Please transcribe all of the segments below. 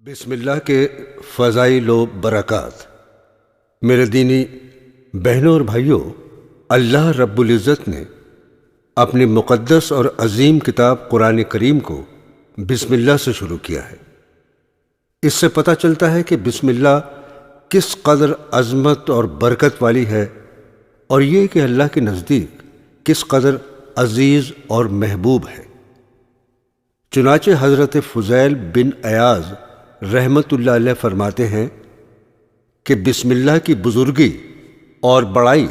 بسم اللہ کے فضائل و برکات۔ میرے دینی بہنوں اور بھائیوں، اللہ رب العزت نے اپنی مقدس اور عظیم کتاب قرآن کریم کو بسم اللہ سے شروع کیا ہے۔ اس سے پتہ چلتا ہے کہ بسم اللہ کس قدر عظمت اور برکت والی ہے، اور یہ کہ اللہ کے نزدیک کس قدر عزیز اور محبوب ہے۔ چنانچہ حضرت فضیل بن عیاض رحمت اللہ علیہ فرماتے ہیں کہ بسم اللہ کی بزرگی اور بڑائی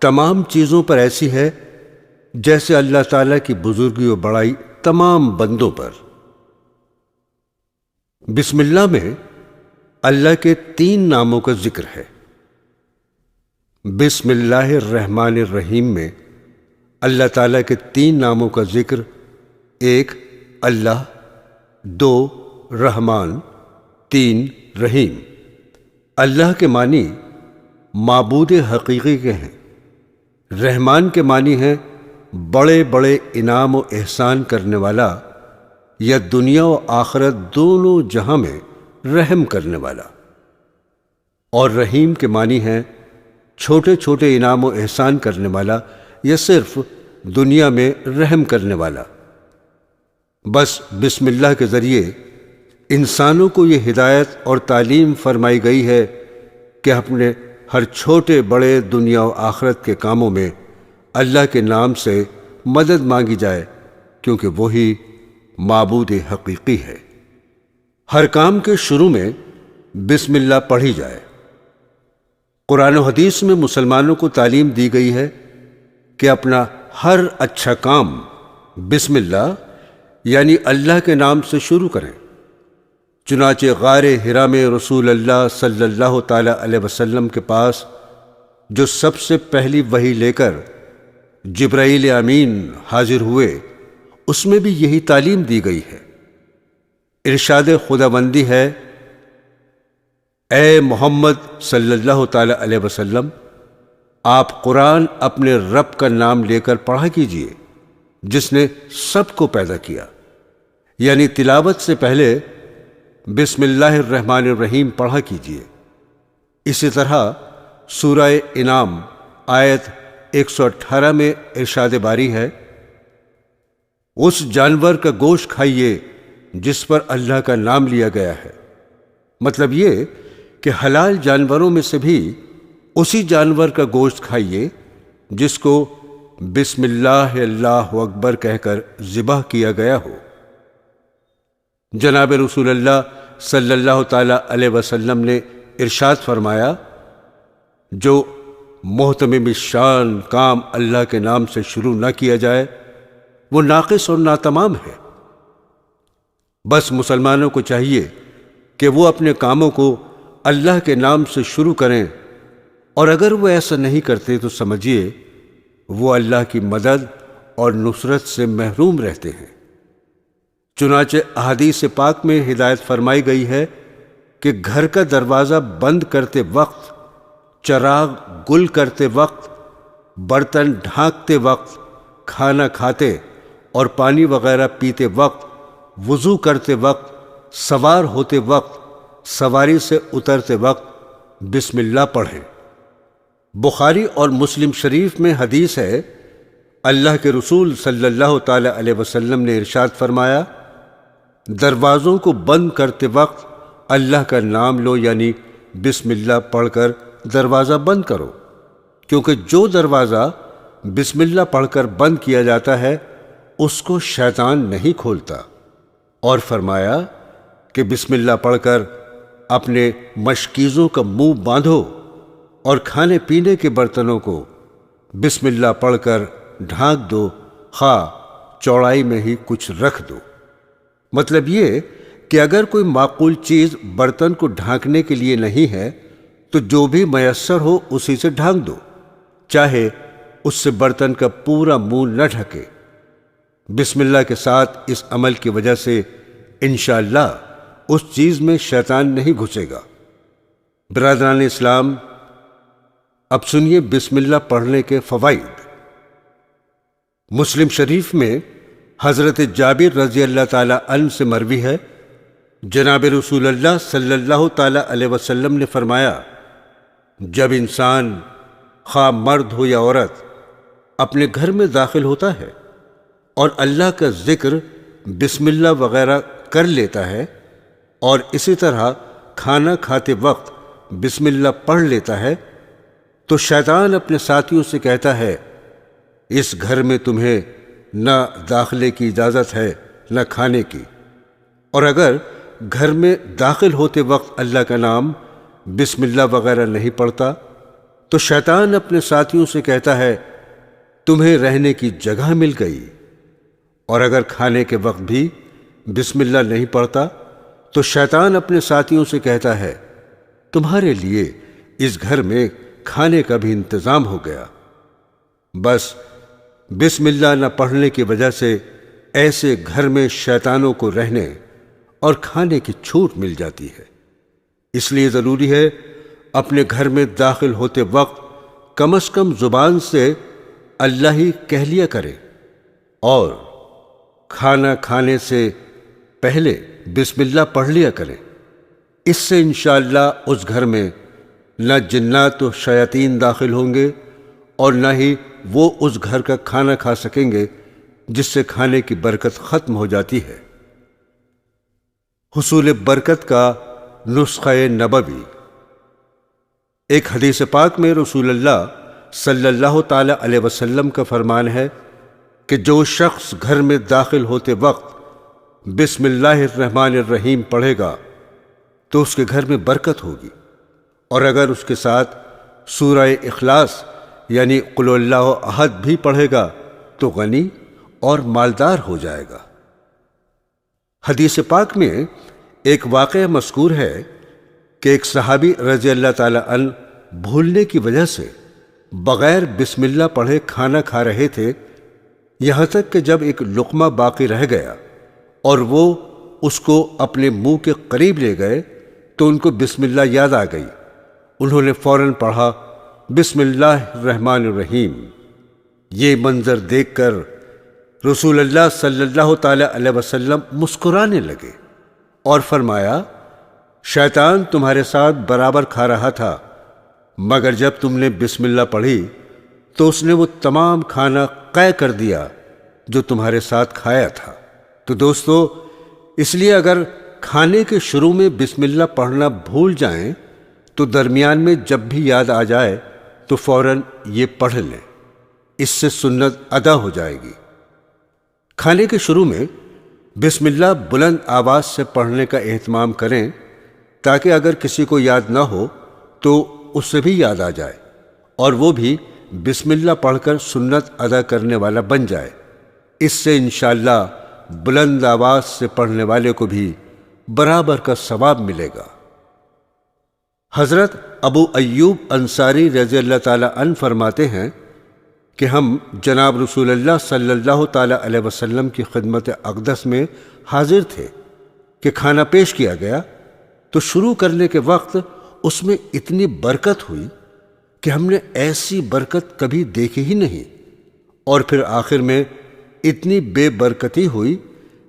تمام چیزوں پر ایسی ہے جیسے اللہ تعالیٰ کی بزرگی و بڑائی تمام بندوں پر۔ بسم اللہ میں اللہ کے 3 ناموں کا ذکر ہے۔ بسم اللہ الرحمن الرحیم میں اللہ تعالیٰ کے 3 ناموں کا ذکر، 1 اللہ، 2 رحمان، 3 رحیم۔ اللہ کے معنی معبود حقیقی کے ہیں، رحمان کے معنی ہیں بڑے بڑے انعام و احسان کرنے والا، یا دنیا و آخرت دونوں جہاں میں رحم کرنے والا، اور رحیم کے معنی ہیں چھوٹے چھوٹے انعام و احسان کرنے والا، یا صرف دنیا میں رحم کرنے والا۔ بس بسم اللہ کے ذریعے انسانوں کو یہ ہدایت اور تعلیم فرمائی گئی ہے کہ اپنے ہر چھوٹے بڑے دنیا و آخرت کے کاموں میں اللہ کے نام سے مدد مانگی جائے، کیونکہ وہی معبود حقیقی ہے۔ ہر کام کے شروع میں بسم اللہ پڑھی جائے۔ قرآن و حدیث میں مسلمانوں کو تعلیم دی گئی ہے کہ اپنا ہر اچھا کام بسم اللہ یعنی اللہ کے نام سے شروع کریں۔ چنانچہ غار حرا میں رسول اللہ صلی اللہ تعالی علیہ وسلم کے پاس جو سب سے پہلی وحی لے کر جبرائیل امین حاضر ہوئے، اس میں بھی یہی تعلیم دی گئی ہے۔ ارشاد خداوندی ہے، اے محمد صلی اللہ تعالی علیہ وسلم، آپ قرآن اپنے رب کا نام لے کر پڑھا کیجئے جس نے سب کو پیدا کیا، یعنی تلاوت سے پہلے بسم اللہ الرحمن الرحیم پڑھا کیجئے۔ اسی طرح سورہ انعام آیت 118 میں ارشاد باری ہے، اس جانور کا گوشت کھائیے جس پر اللہ کا نام لیا گیا ہے۔ مطلب یہ کہ حلال جانوروں میں سے بھی اسی جانور کا گوشت کھائیے جس کو بسم اللہ اللہ اکبر کہہ کر ذبح کیا گیا ہو۔ جناب رسول اللہ صلی اللہ تعالی علیہ وسلم نے ارشاد فرمایا، جو محتمم شان کام اللہ کے نام سے شروع نہ کیا جائے وہ ناقص اور ناتمام ہے۔ بس مسلمانوں کو چاہیے کہ وہ اپنے کاموں کو اللہ کے نام سے شروع کریں، اور اگر وہ ایسا نہیں کرتے تو سمجھیے وہ اللہ کی مدد اور نصرت سے محروم رہتے ہیں۔ چنانچہ احادیث پاک میں ہدایت فرمائی گئی ہے کہ گھر کا دروازہ بند کرتے وقت، چراغ گل کرتے وقت، برتن ڈھانکتے وقت، کھانا کھاتے اور پانی وغیرہ پیتے وقت، وضو کرتے وقت، سوار ہوتے وقت، سواری سے اترتے وقت بسم اللہ پڑھیں۔ بخاری اور مسلم شریف میں حدیث ہے، اللہ کے رسول صلی اللہ تعالی علیہ وسلم نے ارشاد فرمایا، دروازوں کو بند کرتے وقت اللہ کا نام لو، یعنی بسم اللہ پڑھ کر دروازہ بند کرو، کیونکہ جو دروازہ بسم اللہ پڑھ کر بند کیا جاتا ہے اس کو شیطان نہیں کھولتا۔ اور فرمایا کہ بسم اللہ پڑھ کر اپنے مشکیزوں کا منہ باندھو، اور کھانے پینے کے برتنوں کو بسم اللہ پڑھ کر ڈھانک دو، خواہ چوڑائی میں ہی کچھ رکھ دو۔ مطلب یہ کہ اگر کوئی معقول چیز برتن کو ڈھانکنے کے لیے نہیں ہے تو جو بھی میسر ہو اسی سے ڈھانک دو، چاہے اس سے برتن کا پورا منہ نہ ڈھکے۔ بسم اللہ کے ساتھ اس عمل کی وجہ سے انشاءاللہ اس چیز میں شیطان نہیں گھسے گا۔ برادران اسلام، اب سنیے بسم اللہ پڑھنے کے فوائد۔ مسلم شریف میں حضرت جابر رضی اللہ تعالی عنہ سے مروی ہے، جناب رسول اللہ صلی اللہ تعالی علیہ وسلم نے فرمایا، جب انسان خواہ مرد ہو یا عورت اپنے گھر میں داخل ہوتا ہے اور اللہ کا ذکر بسم اللہ وغیرہ کر لیتا ہے اور اسی طرح کھانا کھاتے وقت بسم اللہ پڑھ لیتا ہے تو شیطان اپنے ساتھیوں سے کہتا ہے، اس گھر میں تمہیں نہ داخلے کی اجازت ہے نہ کھانے کی۔ اور اگر گھر میں داخل ہوتے وقت اللہ کا نام بسم اللہ وغیرہ نہیں پڑھتا تو شیطان اپنے ساتھیوں سے کہتا ہے، تمہیں رہنے کی جگہ مل گئی۔ اور اگر کھانے کے وقت بھی بسم اللہ نہیں پڑھتا تو شیطان اپنے ساتھیوں سے کہتا ہے، تمہارے لیے اس گھر میں کھانے کا بھی انتظام ہو گیا۔ بس بسم اللہ نہ پڑھنے کی وجہ سے ایسے گھر میں شیطانوں کو رہنے اور کھانے کی چھوٹ مل جاتی ہے۔ اس لیے ضروری ہے اپنے گھر میں داخل ہوتے وقت کم از کم زبان سے اللہ ہی کہہ لیا کرے اور کھانا کھانے سے پہلے بسم اللہ پڑھ لیا کرے۔ اس سے انشاءاللہ اس گھر میں نہ جنات و شیاطین داخل ہوں گے اور نہ ہی وہ اس گھر کا کھانا کھا سکیں گے جس سے کھانے کی برکت ختم ہو جاتی ہے۔ حصول برکت کا نسخہ نبوی۔ ایک حدیث پاک میں رسول اللہ صلی اللہ تعالی علیہ وسلم کا فرمان ہے کہ جو شخص گھر میں داخل ہوتے وقت بسم اللہ الرحمن الرحیم پڑھے گا تو اس کے گھر میں برکت ہوگی، اور اگر اس کے ساتھ سورہ اخلاص یعنی قل اللہ احد بھی پڑھے گا تو غنی اور مالدار ہو جائے گا۔ حدیث پاک میں ایک واقعہ مذکور ہے کہ ایک صحابی رضی اللہ تعالی عنہ بھولنے کی وجہ سے بغیر بسم اللہ پڑھے کھانا کھا رہے تھے، یہاں تک کہ جب ایک لقمہ باقی رہ گیا اور وہ اس کو اپنے منہ کے قریب لے گئے تو ان کو بسم اللہ یاد آ گئی۔ انہوں نے فوراً پڑھا، بسم اللہ الرحمن الرحیم۔ یہ منظر دیکھ کر رسول اللہ صلی اللہ تعالی علیہ وسلم مسکرانے لگے اور فرمایا، شیطان تمہارے ساتھ برابر کھا رہا تھا، مگر جب تم نے بسم اللہ پڑھی تو اس نے وہ تمام کھانا قے کر دیا جو تمہارے ساتھ کھایا تھا۔ تو دوستو، اس لیے اگر کھانے کے شروع میں بسم اللہ پڑھنا بھول جائیں تو درمیان میں جب بھی یاد آ جائے تو فوراً یہ پڑھ لیں، اس سے سنت ادا ہو جائے گی۔ کھانے کے شروع میں بسم اللہ بلند آواز سے پڑھنے کا اہتمام کریں تاکہ اگر کسی کو یاد نہ ہو تو اس سے بھی یاد آ جائے اور وہ بھی بسم اللہ پڑھ کر سنت ادا کرنے والا بن جائے۔ اس سے انشاءاللہ بلند آواز سے پڑھنے والے کو بھی برابر کا ثواب ملے گا۔ حضرت ابو ایوب انصاری رضی اللہ تعالی عنہ فرماتے ہیں کہ ہم جناب رسول اللہ صلی اللہ تعالی علیہ وسلم کی خدمت اقدس میں حاضر تھے کہ کھانا پیش کیا گیا تو شروع کرنے کے وقت اس میں اتنی برکت ہوئی کہ ہم نے ایسی برکت کبھی دیکھی ہی نہیں، اور پھر آخر میں اتنی بے برکتی ہوئی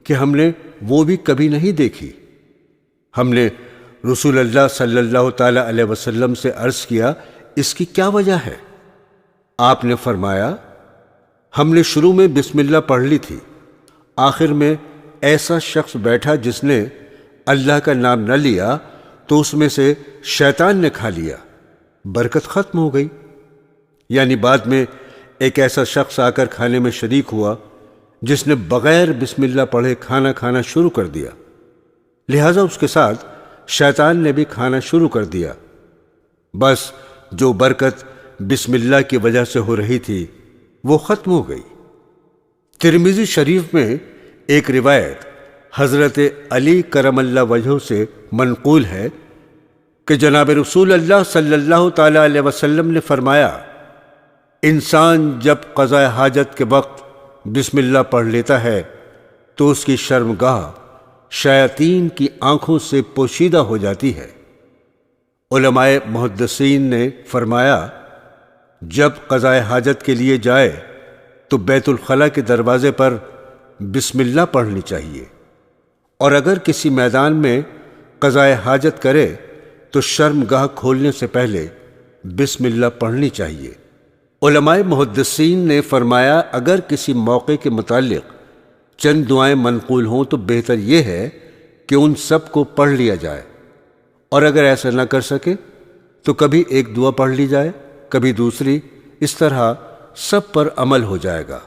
کہ ہم نے وہ بھی کبھی نہیں دیکھی۔ ہم نے رسول اللہ صلی اللہ تعالی علیہ وسلم سے عرض کیا، اس کی کیا وجہ ہے؟ آپ نے فرمایا، ہم نے شروع میں بسم اللہ پڑھ لی تھی، آخر میں ایسا شخص بیٹھا جس نے اللہ کا نام نہ لیا تو اس میں سے شیطان نے کھا لیا، برکت ختم ہو گئی۔ یعنی بعد میں ایک ایسا شخص آ کر کھانے میں شریک ہوا جس نے بغیر بسم اللہ پڑھے کھانا کھانا شروع کر دیا، لہٰذا اس کے ساتھ شیطان نے بھی کھانا شروع کر دیا۔ بس جو برکت بسم اللہ کی وجہ سے ہو رہی تھی وہ ختم ہو گئی۔ ترمذی شریف میں ایک روایت حضرت علی کرم اللہ وجہہ سے منقول ہے کہ جناب رسول اللہ صلی اللہ تعالی علیہ وسلم نے فرمایا، انسان جب قضاء حاجت کے وقت بسم اللہ پڑھ لیتا ہے تو اس کی شرمگاہ شیاطین کی آنکھوں سے پوشیدہ ہو جاتی ہے۔ علماء محدثین نے فرمایا، جب قضاء حاجت کے لیے جائے تو بیت الخلاء کے دروازے پر بسم اللہ پڑھنی چاہیے، اور اگر کسی میدان میں قضائے حاجت کرے تو شرمگاہ کھولنے سے پہلے بسم اللہ پڑھنی چاہیے۔ علماء محدثین نے فرمایا اگر کسی موقع کے متعلق چند دعائیں منقول ہوں تو بہتر یہ ہے کہ ان سب کو پڑھ لیا جائے، اور اگر ایسا نہ کر سکے تو کبھی ایک دعا پڑھ لی جائے، کبھی دوسری، اس طرح سب پر عمل ہو جائے گا۔